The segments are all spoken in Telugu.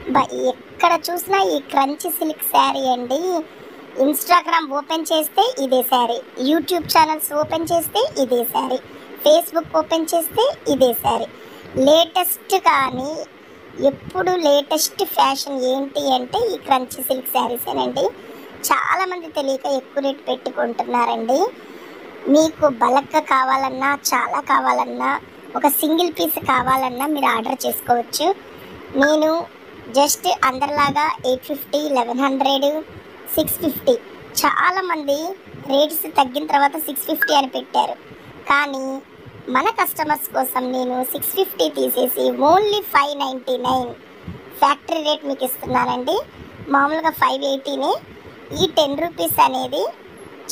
ఎక్కడ చూసినా ఈ క్రంచీ సిల్క్ శారీ అండి. ఇన్స్టాగ్రామ్ ఓపెన్ చేస్తే ఇదే శారీ, యూట్యూబ్ ఛానల్స్ ఓపెన్ చేస్తే ఇదే శారీ, ఫేస్బుక్ ఓపెన్ చేస్తే ఇదే శారీ. లేటెస్ట్ కానీ ఎప్పుడు లేటెస్ట్ ఫ్యాషన్ ఏంటి అంటే ఈ క్రంచీ సిల్క్ శారీసేనండి. చాలామంది తెలియక ఎక్కువ రేటు పెట్టుకుంటున్నారండి. మీకు బల్క్గా కావాలన్నా, చాలా కావాలన్నా, ఒక సింగిల్ పీస్ కావాలన్నా మీరు ఆర్డర్ చేసుకోవచ్చు. నేను జస్ట్ అందరిలాగా 850, 1100, 650, చాలామంది రేట్స్ తగ్గిన తర్వాత 650 అని పెట్టారు. కానీ మన కస్టమర్స్ కోసం నేను 650 తీసేసి ఓన్లీ 599 ఫ్యాక్టరీ రేట్ మీకు ఇస్తున్నానండి. మామూలుగా 580నే. ఈ 10 రూపీస్ అనేది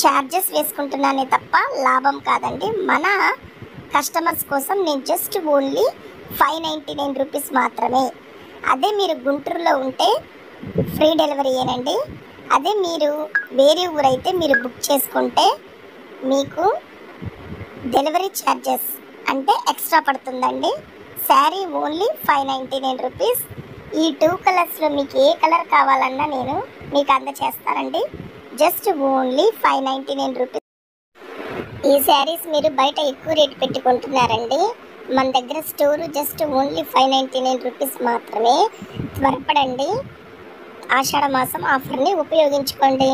ఛార్జెస్ వేసుకుంటున్నానే తప్ప లాభం కాదండి. మన కస్టమర్స్ కోసం నేను జస్ట్ ఓన్లీ 599 రూపీస్ మాత్రమే. అదే మీరు గుంటూరులో ఉంటే ఫ్రీ డెలివరీయేనండి. అదే మీరు వేరే ఊరైతే మీరు బుక్ చేసుకుంటే మీకు డెలివరీ ఛార్జెస్ అంటే ఎక్స్ట్రా పడుతుందండి. Sari only 599 rupees. ఈ 2 కలర్స్లో మీకు ఏ కలర్ కావాలన్నా నేను మీకు అందచేస్తానండి. Just only 599 rupees. ఈ శారీస్ మీరు బయట ఎక్కువ రేటు పెట్టుకుంటున్నారండి. మన దగ్గర స్టోరు జస్ట్ ఓన్లీ 599 రూపీస్ మాత్రమే. త్వరపడండి, ఆషాఢ మాసం ఆఫర్ని ఉపయోగించుకోండి.